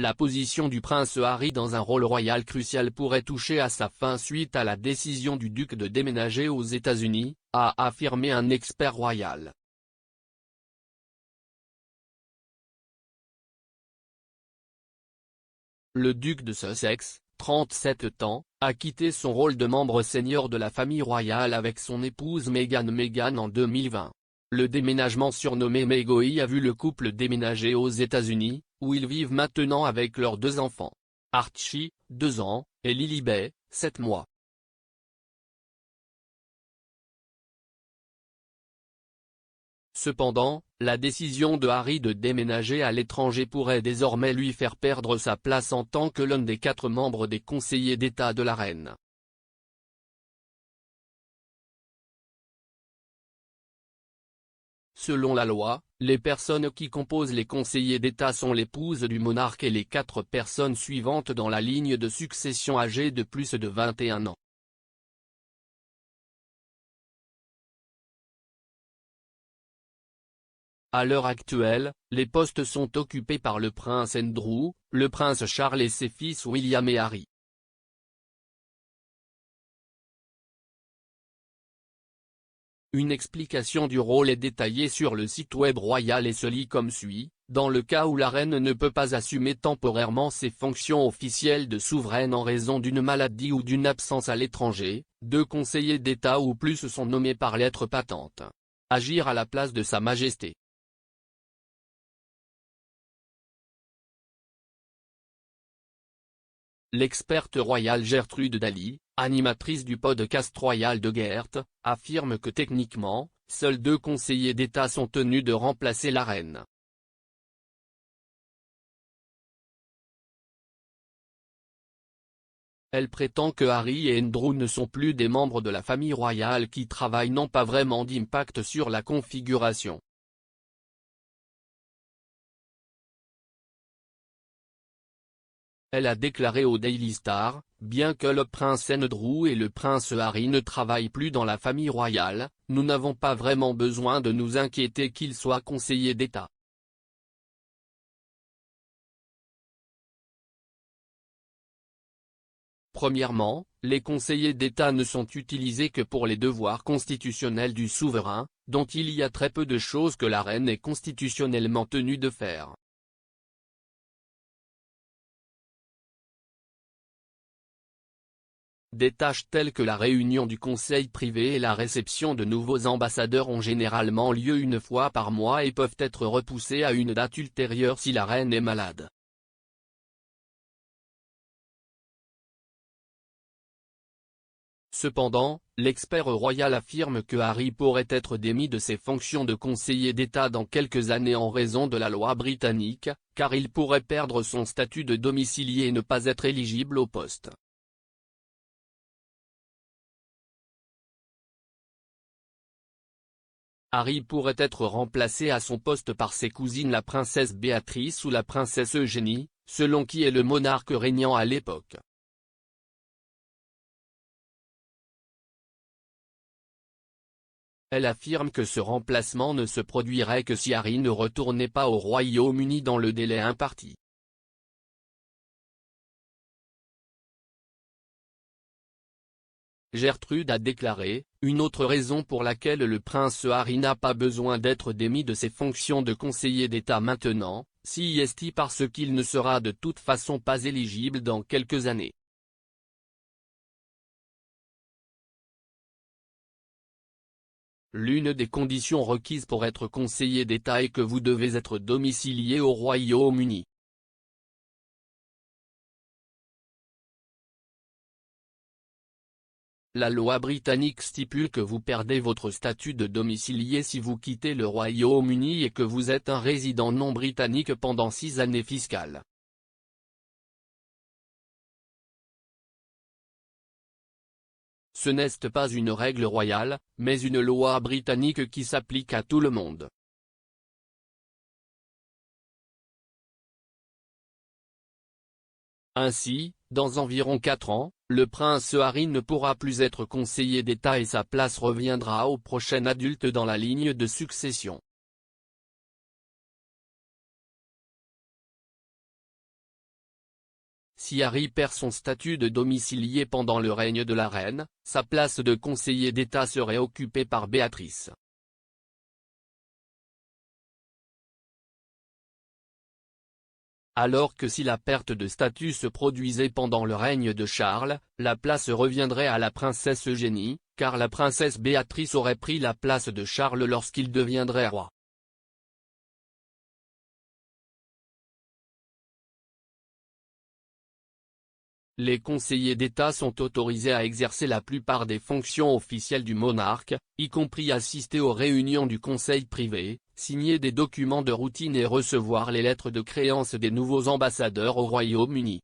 La position du prince Harry dans un rôle royal crucial pourrait toucher à sa fin suite à la décision du duc de déménager aux États-Unis, a affirmé un expert royal. Le duc de Sussex, 37 ans, a quitté son rôle de membre senior de la famille royale avec son épouse Meghan en 2020. Le déménagement surnommé Megoi a vu le couple déménager aux États-Unis, où ils vivent maintenant avec leurs 2 enfants. Archie, 2 ans, et Lilibet, 7 mois. Cependant, la décision de Harry de déménager à l'étranger pourrait désormais lui faire perdre sa place en tant que l'un des 4 membres des conseillers d'État de la reine. Selon la loi, les personnes qui composent les conseillers d'État sont l'épouse du monarque et les 4 personnes suivantes dans la ligne de succession âgées de plus de 21 ans. À l'heure actuelle, les postes sont occupés par le prince Andrew, le prince Charles et ses fils William et Harry. Une explication du rôle est détaillée sur le site web royal et se lit comme suit: dans le cas où la reine ne peut pas assumer temporairement ses fonctions officielles de souveraine en raison d'une maladie ou d'une absence à l'étranger, 2 conseillers d'État ou plus sont nommés par lettre patente. Agir à la place de Sa Majesté. L'experte royale Gertrude Daly, animatrice du podcast royal de Gert, affirme que techniquement, seuls 2 conseillers d'État sont tenus de remplacer la reine. Elle prétend que Harry et Andrew ne sont plus des membres de la famille royale qui travaillent n'ont pas vraiment d'impact sur la configuration. Elle a déclaré au Daily Star, bien que le prince Andrew et le prince Harry ne travaillent plus dans la famille royale, nous n'avons pas vraiment besoin de nous inquiéter qu'ils soient conseillers d'État. Premièrement, les conseillers d'État ne sont utilisés que pour les devoirs constitutionnels du souverain, dont il y a très peu de choses que la reine est constitutionnellement tenue de faire. Des tâches telles que la réunion du conseil privé et la réception de nouveaux ambassadeurs ont généralement lieu 1 fois par mois et peuvent être repoussées à une date ultérieure si la reine est malade. Cependant, l'expert royal affirme que Harry pourrait être démis de ses fonctions de conseiller d'État dans quelques années en raison de la loi britannique, car il pourrait perdre son statut de domicilié et ne pas être éligible au poste. Harry pourrait être remplacé à son poste par ses cousines la princesse Béatrice ou la princesse Eugénie, selon qui est le monarque régnant à l'époque. Elle affirme que ce remplacement ne se produirait que si Harry ne retournait pas au Royaume-Uni dans le délai imparti. Gertrude a déclaré, une autre raison pour laquelle le prince Harry n'a pas besoin d'être démis de ses fonctions de conseiller d'État maintenant, c'est parce qu'il ne sera de toute façon pas éligible dans quelques années. L'une des conditions requises pour être conseiller d'État est que vous devez être domicilié au Royaume-Uni. La loi britannique stipule que vous perdez votre statut de domicilié si vous quittez le Royaume-Uni et que vous êtes un résident non britannique pendant 6 années fiscales. Ce n'est pas une règle royale, mais une loi britannique qui s'applique à tout le monde. Ainsi, dans environ 4 ans, le prince Harry ne pourra plus être conseiller d'État et sa place reviendra au prochain adulte dans la ligne de succession. Si Harry perd son statut de domicilié pendant le règne de la reine, sa place de conseiller d'État serait occupée par Béatrice. Alors que si la perte de statut se produisait pendant le règne de Charles, la place reviendrait à la princesse Eugénie, car la princesse Béatrice aurait pris la place de Charles lorsqu'il deviendrait roi. Les conseillers d'État sont autorisés à exercer la plupart des fonctions officielles du monarque, y compris assister aux réunions du conseil privé, signer des documents de routine et recevoir les lettres de créance des nouveaux ambassadeurs au Royaume-Uni.